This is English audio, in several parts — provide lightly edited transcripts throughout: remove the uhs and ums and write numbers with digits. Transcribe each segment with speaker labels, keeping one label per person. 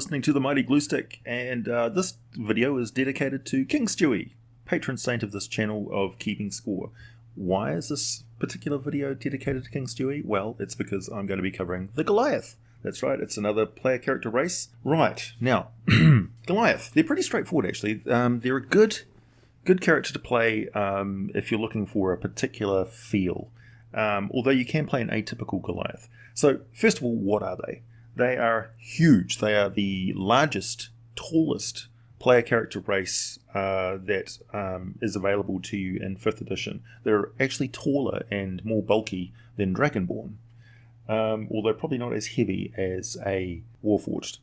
Speaker 1: listening to the Mighty Glue Stick, and this video is dedicated to King Stewie, patron saint of this channel of keeping score. Why is this particular video dedicated to King Stewie? Well, it's because I'm going to be covering the Goliath. That's right, it's another player character race. Right, now, Goliath, they're pretty straightforward actually. They're a good character to play if you're looking for a particular feel, although you can play an atypical Goliath. So, first of all, what are they? They are huge. They are the largest, tallest player character race that is available to you in 5th edition. They're actually taller and more bulky than Dragonborn, although probably not as heavy as a Warforged.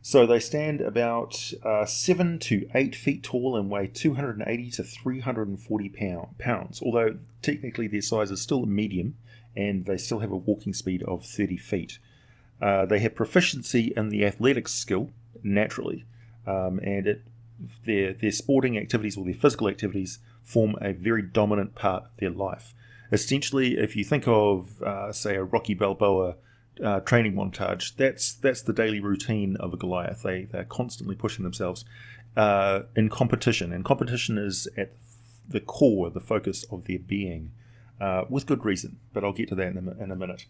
Speaker 1: So they stand about 7 to 8 feet tall and weigh 280 to 340 pounds, although technically their size is still a medium and they still have a walking speed of 30 feet. They have proficiency in the athletics skill, naturally, and their sporting activities or their physical activities form a very dominant part of their life. Essentially, if you think of, say, a Rocky Balboa training montage, that's the daily routine of a Goliath. They're constantly pushing themselves in competition, and competition is at the core, the focus of their being, with good reason, but I'll get to that in a minute.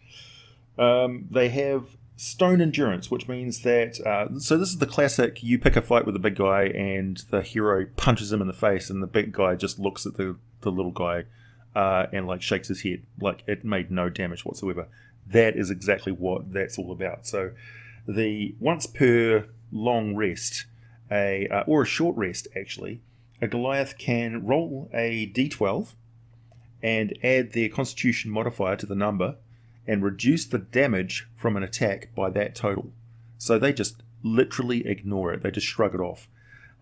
Speaker 1: They have stone endurance, which means that, so this is the classic, you pick a fight with a big guy and the hero punches him in the face and the big guy just looks at the little guy and like shakes his head like it made no damage whatsoever. That is exactly what that's all about. So the once per long rest, or a short rest actually, a Goliath can roll a d12 and add their constitution modifier to the number and reduce the damage from an attack by that total. So they just literally ignore it. They just shrug it off.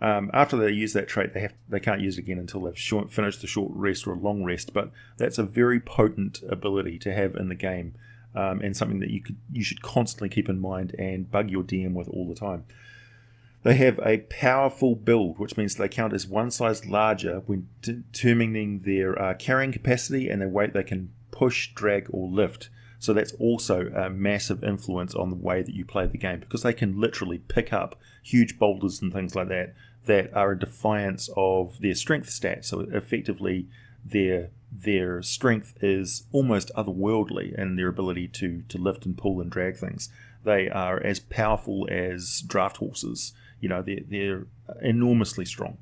Speaker 1: After they use that trait, they can't use it again until they've finished the short rest or a long rest. But that's a very potent ability to have in the game, and something that you should constantly keep in mind and bug your DM with all the time. They have a powerful build, which means they count as one size larger when determining their carrying capacity and the weight they can push, drag, or lift. So that's also a massive influence on the way that you play the game, because they can literally pick up huge boulders and things like that are a defiance of their strength stat. So effectively their strength is almost otherworldly in their ability to lift and pull and drag things. They are as powerful as draft horses. You know, they're enormously strong.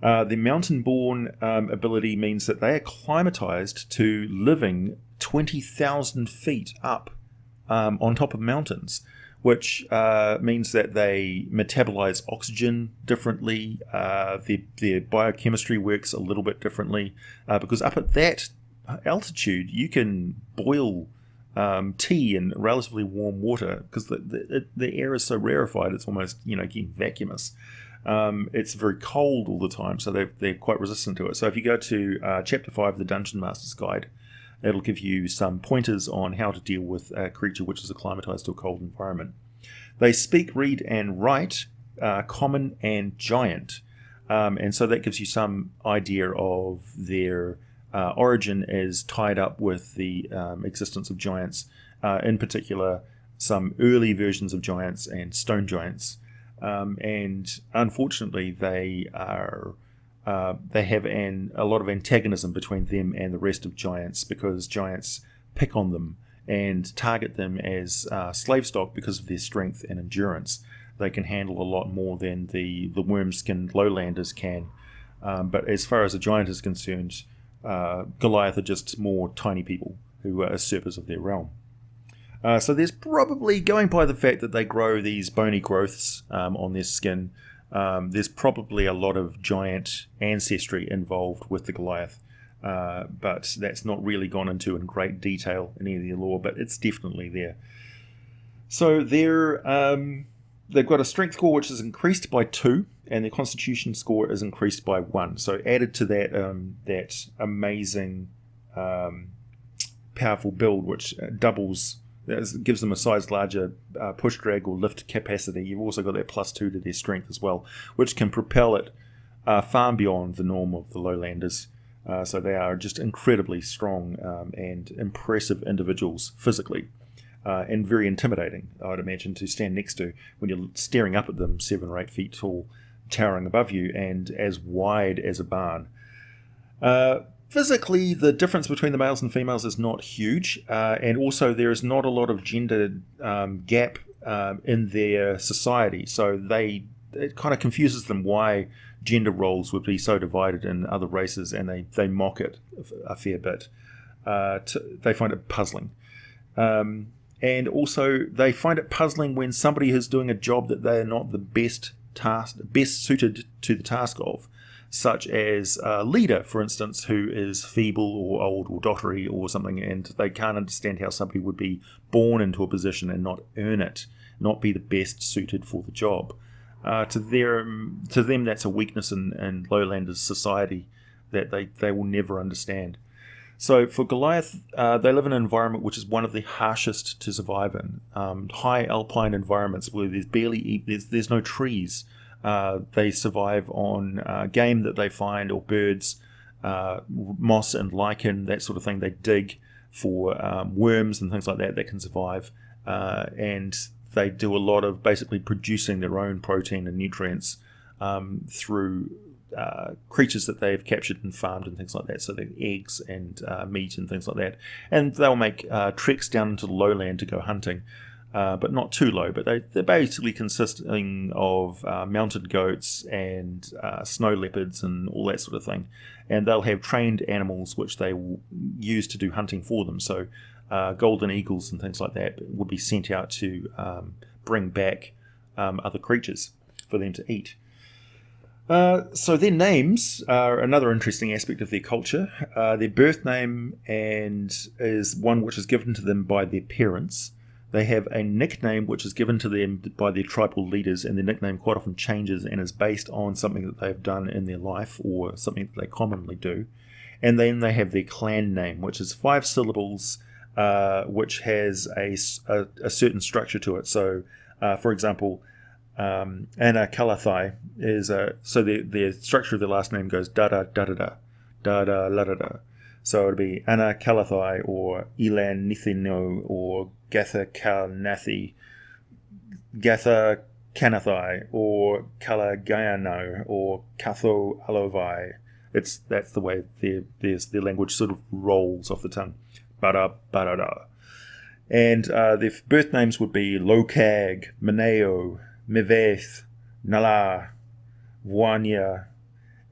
Speaker 1: The mountain-born ability means that they are climatized to living 20,000 feet up on top of mountains, which means that they metabolize oxygen differently. Their biochemistry works a little bit differently because up at that altitude you can boil tea in relatively warm water because the air is so rarefied it's almost getting vacuumous. It's very cold all the time, so they're quite resistant to it. So if you go to Chapter 5 of the Dungeon Master's Guide, it'll give you some pointers on how to deal with a creature which is acclimatized to a cold environment. They speak, read, and write common and giant, and so that gives you some idea of their origin is tied up with the existence of giants, in particular some early versions of giants and stone giants. And unfortunately, they have a lot of antagonism between them and the rest of giants, because giants pick on them and target them as slave stock because of their strength and endurance. They can handle a lot more than the worm-skinned lowlanders can. But as far as a giant is concerned, Goliath are just more tiny people who are usurpers of their realm. So there's probably, going by the fact that they grow these bony growths on their skin, there's probably a lot of giant ancestry involved with the Goliath, but that's not really gone into in great detail in any of the lore, but it's definitely there. So they've got a strength score which is increased by 2, and their constitution score is increased by 1. So added to that that amazing powerful build, which gives them a size larger push, drag, or lift capacity. You've also got that +2 to their strength as well, which can propel it far beyond the norm of the lowlanders. So they are just incredibly strong and impressive individuals physically. and very intimidating, I would imagine, to stand next to when you're staring up at them 7 or 8 feet tall, towering above you, and as wide as a barn. Physically, the difference between the males and females is not huge, and also there is not a lot of gender gap in their society, so it kind of confuses them why gender roles would be so divided in other races, and they mock it a fair bit. They find it puzzling. And also they find it puzzling when somebody is doing a job that they are not the best suited to the task of, such as a leader, for instance, who is feeble or old or dottery or something, and they can't understand how somebody would be born into a position and not earn it, not be the best suited for the job. To them, that's a weakness in lowlanders' society that they will never understand. So for Goliath, they live in an environment which is one of the harshest to survive in. High alpine environments where there's no trees. They survive on game that they find, or birds, moss and lichen, that sort of thing. They dig for worms and things like that can survive. And they do a lot of basically producing their own protein and nutrients through creatures that they've captured and farmed and things like that. So they're eggs and meat and things like that. And they'll make treks down into the lowland to go hunting, but not too low. But they're basically consisting of mounted goats and snow leopards and all that sort of thing. And they'll have trained animals which they will use to do hunting for them. So golden eagles and things like that would be sent out to bring back other creatures for them to eat. So their names are another interesting aspect of their culture. Their birth name is one which is given to them by their parents. They have a nickname which is given to them by their tribal leaders, and their nickname quite often changes and is based on something that they've done in their life or something that they commonly do. And then they have their clan name, which is 5 syllables, which has a certain structure to it. So, for example, Anna Kalathai is so the structure of their last name goes da da da da da da da la da da. So it'd be Anna Kalathai or Elan Nithino or Gatha Kalnathi, Gatha Kanathai or Kalagayano or Katho Alovai. That's the way their language sort of rolls off the tongue. Bada bada da. And their birth names would be Lokag, Mineo, Meveth, Nala, Wanya,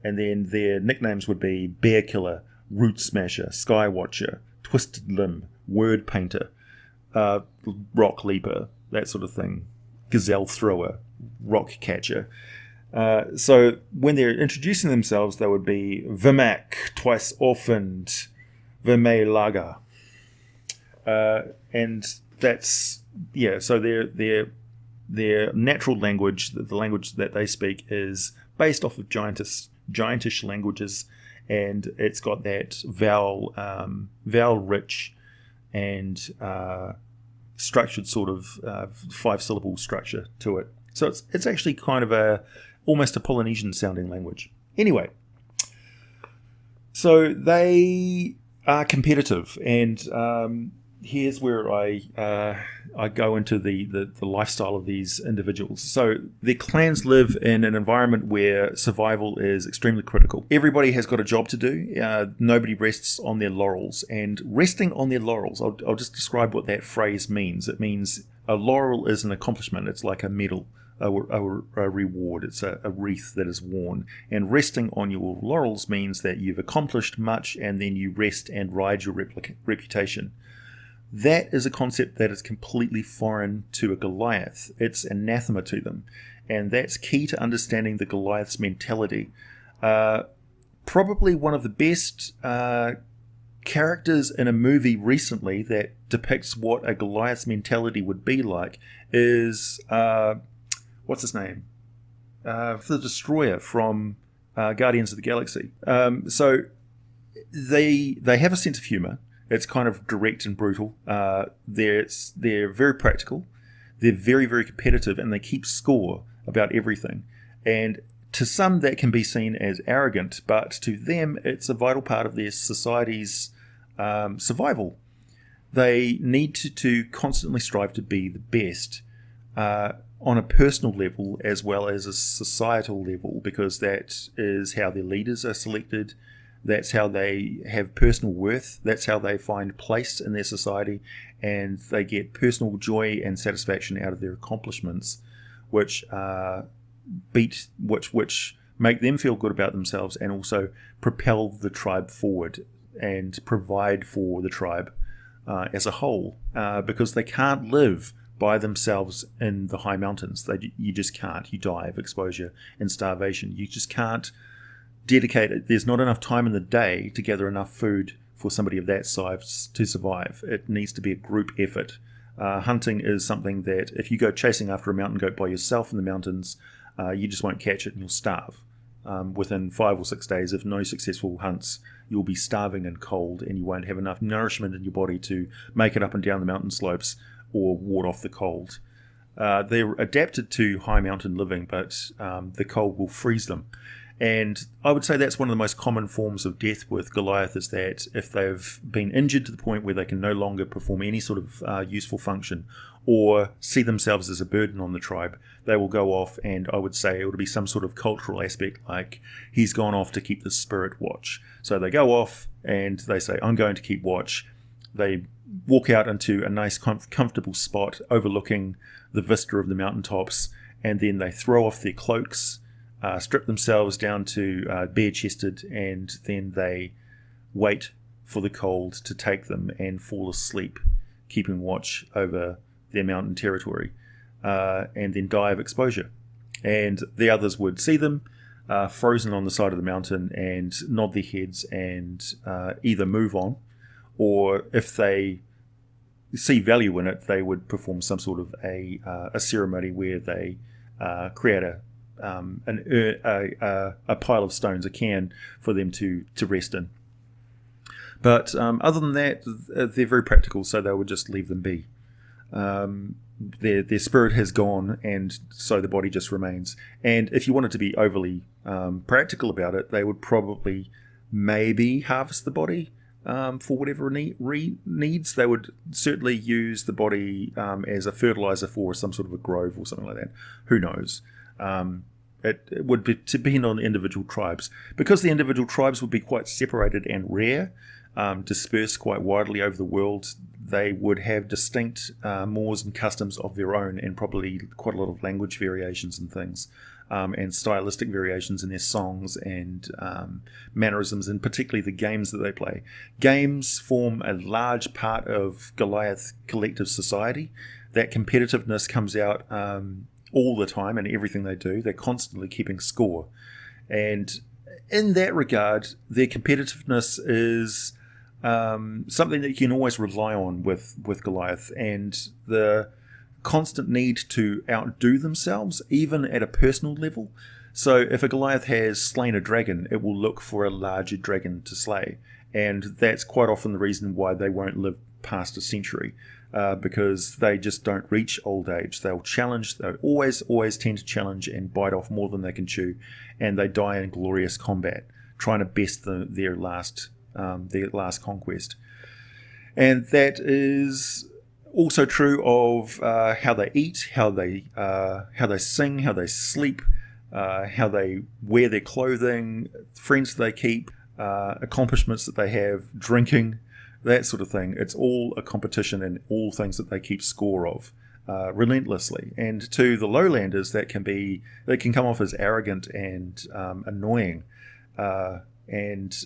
Speaker 1: and then their nicknames would be Bear Killer, Root Smasher, Sky Watcher, Twisted Limb, Word Painter, Rock Leaper, that sort of thing, Gazelle Thrower, Rock Catcher. So when they're introducing themselves, they would be Vimak, Twice Orphaned, Vime Laga. And that's, so their natural language, the language that they speak, is based off of giantish languages, and it's got that vowel-rich and structured sort of 5-syllable structure to it. So it's actually kind of almost a Polynesian-sounding language. Anyway, so they are competitive, and here's where I go into the lifestyle of these individuals. So their clans live in an environment where survival is extremely critical. Everybody has got a job to do. Nobody rests on their laurels. And resting on their laurels, I'll just describe what that phrase means. It means a laurel is an accomplishment. It's like a medal, a reward. It's a wreath that is worn. And resting on your laurels means that you've accomplished much, and then you rest and ride your reputation. That is a concept that is completely foreign to a Goliath. It's anathema to them. And that's key to understanding the Goliath's mentality. Probably one of the best characters in a movie recently that depicts what a Goliath's mentality would be like is, what's his name? The Destroyer from Guardians of the Galaxy. So they have a sense of humor. It's kind of direct and brutal. They're very practical. They're very, very competitive, and they keep score about everything. And to some, that can be seen as arrogant, but to them, it's a vital part of their society's survival. they need to constantly strive to be the best on a personal level as well as a societal level, because that is how their leaders are selected. That's how they have personal worth. That's how they find place in their society, and they get personal joy and satisfaction out of their accomplishments, which which make them feel good about themselves and also propel the tribe forward and provide for the tribe as a whole, because they can't live by themselves in the high mountains. You just can't. You die of exposure and starvation. You just can't dedicate it. There's not enough time in the day to gather enough food for somebody of that size to survive. It needs to be a group effort. Hunting is something that if you go chasing after a mountain goat by yourself in the mountains, you just won't catch it and you'll starve. Within 5 or 6 days of no successful hunts, you'll be starving and cold, and you won't have enough nourishment in your body to make it up and down the mountain slopes or ward off the cold. They're adapted to high mountain living, but the cold will freeze them. And I would say that's one of the most common forms of death with Goliath, is that if they've been injured to the point where they can no longer perform any sort of useful function or see themselves as a burden on the tribe, they will go off, and I would say it would be some sort of cultural aspect, like he's gone off to keep the spirit watch. So they go off and they say, I'm going to keep watch. They walk out into a nice comfortable spot overlooking the vista of the mountaintops, and then they throw off their cloaks, strip themselves down to bare-chested, and then they wait for the cold to take them and fall asleep, keeping watch over their mountain territory, and then die of exposure. And the others would see them frozen on the side of the mountain and nod their heads and either move on, or if they see value in it, they would perform some sort of a ceremony where they create a pile of stones, a cairn for them to rest in. But other than that, they're very practical, so they would just leave them be. Their spirit has gone, and so the body just remains. And if you wanted to be overly practical about it, they would probably maybe harvest the body for whatever needs. They would certainly use the body as a fertilizer for some sort of a grove or something like that. Who knows? It would depend on individual tribes. Because the individual tribes would be quite separated and rare, dispersed quite widely over the world, they would have distinct mores and customs of their own, and probably quite a lot of language variations and things, and stylistic variations in their songs and mannerisms, and particularly the games that they play. Games form a large part of Goliath collective society. That competitiveness comes out all the time in everything they do. They're constantly keeping score. And in that regard, their competitiveness is something that you can always rely on with Goliath, and the constant need to outdo themselves, even at a personal level. So if a Goliath has slain a dragon, it will look for a larger dragon to slay. And that's quite often the reason why they won't live past a century. Because they just don't reach old age. They'll challenge, they always tend to challenge and bite off more than they can chew, and they die in glorious combat, trying to best their last conquest. And that is also true of how they eat, how they sing, how they sleep, how they wear their clothing, friends they keep, accomplishments that they have, drinking, that sort of thing. It's all a competition, and all things that they keep score of relentlessly. And to the lowlanders, they can come off as arrogant and annoying and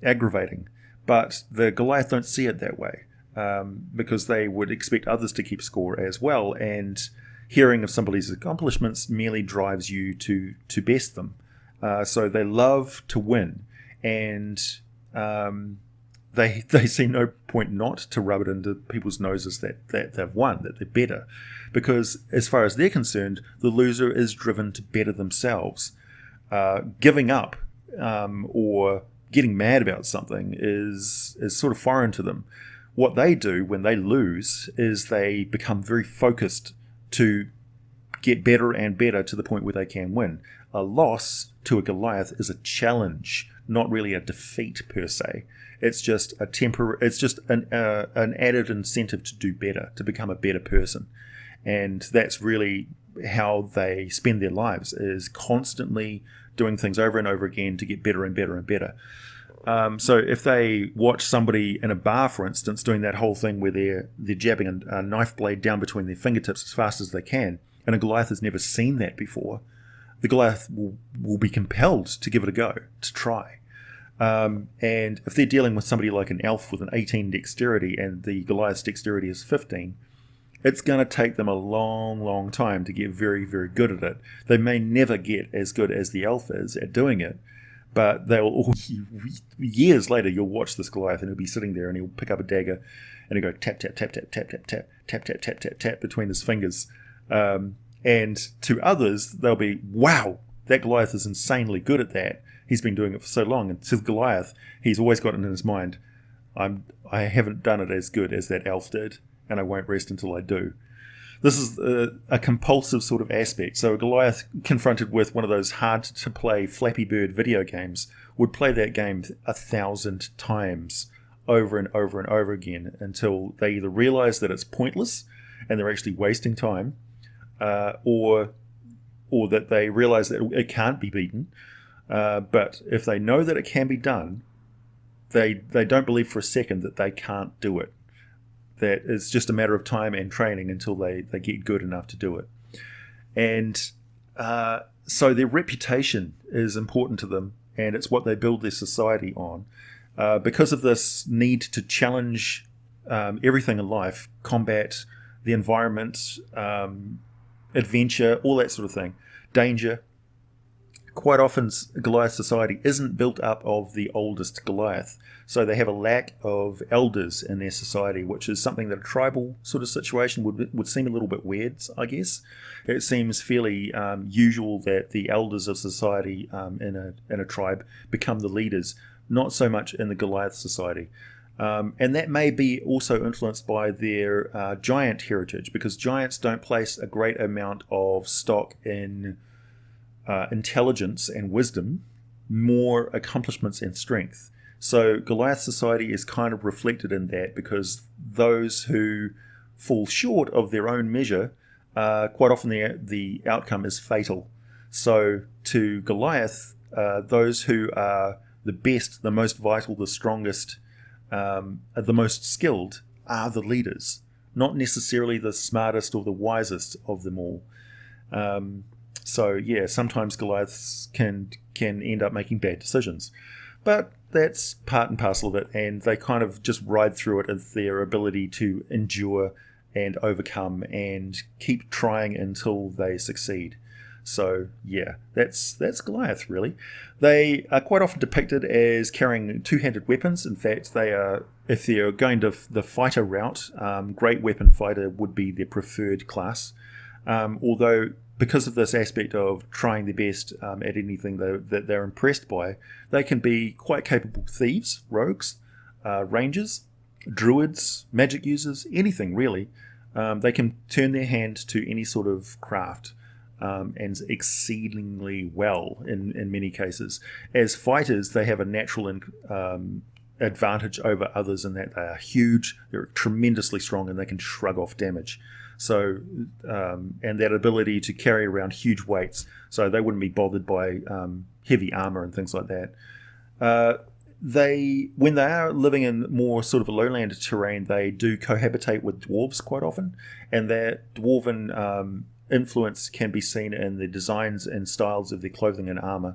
Speaker 1: aggravating. But the Goliath don't see it that way, because they would expect others to keep score as well. And hearing of somebody's accomplishments merely drives you to best them. So they love to win, and They see no point not to rub it into people's noses that they've won, that they're better. Because as far as they're concerned, the loser is driven to better themselves. Giving up or getting mad about something is sort of foreign to them. What they do when they lose is they become very focused to get better and better to the point where they can win. A loss to a Goliath is a challenge, not really a defeat per se. It's just a it's just an added incentive to do better, to become a better person. And that's really how they spend their lives, is constantly doing things over and over again to get better and better and better. So if they watch somebody in a bar, for instance, doing that whole thing where they're jabbing a knife blade down between their fingertips as fast as they can, and a Goliath has never seen that before, the Goliath will be compelled to give it a go, to try. And if they're dealing with somebody like an elf with an 18 dexterity and the Goliath's dexterity is 15, it's going to take them a long, long time to get very, very good at it. They may never get as good as the elf is at doing it, but they'll years later you'll watch this Goliath and he'll be sitting there and he'll pick up a dagger and he'll go tap, tap, tap, tap, tap, tap, tap, tap, tap, tap, tap, tap between his fingers. And to others, they'll be, wow, that Goliath is insanely good at that. He's been doing it for so long. And to Goliath, he's always got it in his mind, I haven't done it as good as that elf did, and I won't rest until I do. This is a compulsive sort of aspect. So a Goliath confronted with one of those hard-to-play Flappy Bird video games would play that game 1,000 times over and over and over again until they either realize that it's pointless and they're actually wasting time, or that they realize that it can't be beaten. But if they know that it can be done, they don't believe for a second that they can't do it. That it's just a matter of time and training until they get good enough to do it. And so their reputation is important to them, and it's what they build their society on. Because of this need to challenge everything in life, combat, the environment, adventure, all that sort of thing, danger. Quite often Goliath society isn't built up of the oldest Goliath, so they have a lack of elders in their society, which is something that a tribal sort of situation would seem a little bit weird, I guess. It seems fairly usual that the elders of society in a tribe become the leaders, not so much in the Goliath society. And that may be also influenced by their giant heritage, because giants don't place a great amount of stock in intelligence and wisdom, more accomplishments and strength. So Goliath society is kind of reflected in that, because those who fall short of their own measure, quite often the outcome is fatal. So to Goliath, those who are the best, the most vital, the strongest, the most skilled are the leaders, not necessarily the smartest or the wisest of them all. So yeah, sometimes Goliaths can end up making bad decisions, but that's part and parcel of it, and they kind of just ride through it as their ability to endure and overcome and keep trying until they succeed. So yeah, that's Goliath really. They are quite often depicted as carrying two-handed weapons. In fact, they are, if they're going to the fighter route, great weapon fighter would be their preferred class. Although because of this aspect of trying their best at anything that they're impressed by, they can be quite capable thieves, rogues, rangers, druids, magic users, anything really. They can turn their hand to any sort of craft, and exceedingly well in many cases. As fighters, they have a natural advantage over others in that they are huge, they're tremendously strong, and they can shrug off damage. So, and that ability to carry around huge weights, so they wouldn't be bothered by heavy armor and things like that. When they are living in more sort of a lowland terrain, they do cohabitate with dwarves quite often, and that dwarven influence can be seen in the designs and styles of their clothing and armor,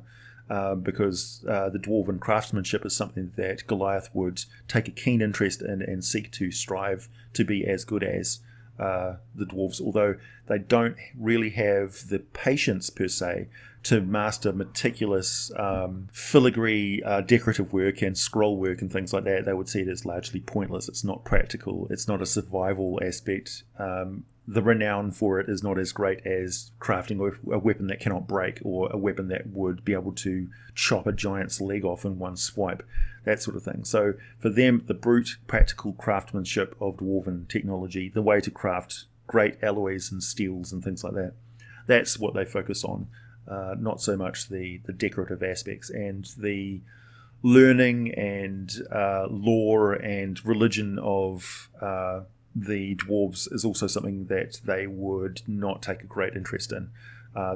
Speaker 1: because the dwarven craftsmanship is something that Goliath would take a keen interest in and seek to strive to be as good as the dwarves, although they don't really have the patience per se to master meticulous filigree decorative work and scroll work and things like that. They would see it as largely pointless. It's not practical. It's not a survival aspect. The renown for it is not as great as crafting a weapon that cannot break, or a weapon that would be able to chop a giant's leg off in one swipe, that sort of thing. So for them, the brute practical craftsmanship of dwarven technology, the way to craft great alloys and steels and things like that, that's what they focus on, not so much the decorative aspects. And the learning and lore and religion of the dwarves is also something that they would not take a great interest in.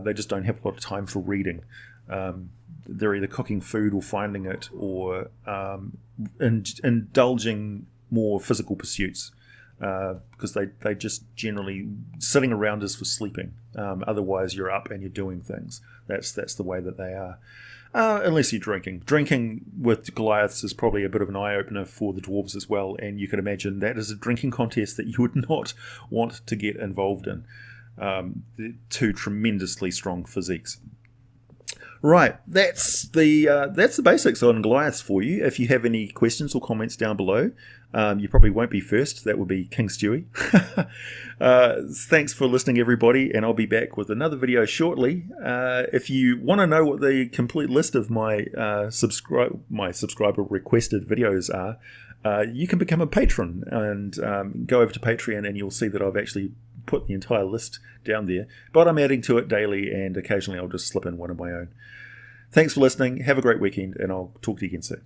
Speaker 1: They just don't have a lot of time for reading. They're either cooking food or finding it, or indulging more physical pursuits, because they just generally sitting around is for sleeping. Otherwise, you're up and you're doing things. That's the way that they are. Unless you're drinking. Drinking with Goliaths is probably a bit of an eye-opener for the dwarves as well, and you can imagine that is a drinking contest that you would not want to get involved in. Two tremendously strong physiques. Right, that's the basics on Goliaths for you. If you have any questions or comments down below, you probably won't be first. That would be King Stewie. Thanks for listening, everybody, and I'll be back with another video shortly. If you want to know what the complete list of my subscriber requested videos are, you can become a patron and go over to Patreon, and you'll see that I've actually put the entire list down there, but I'm adding to it daily, and occasionally I'll just slip in one of my own. Thanks for listening, have a great weekend, and I'll talk to you again soon.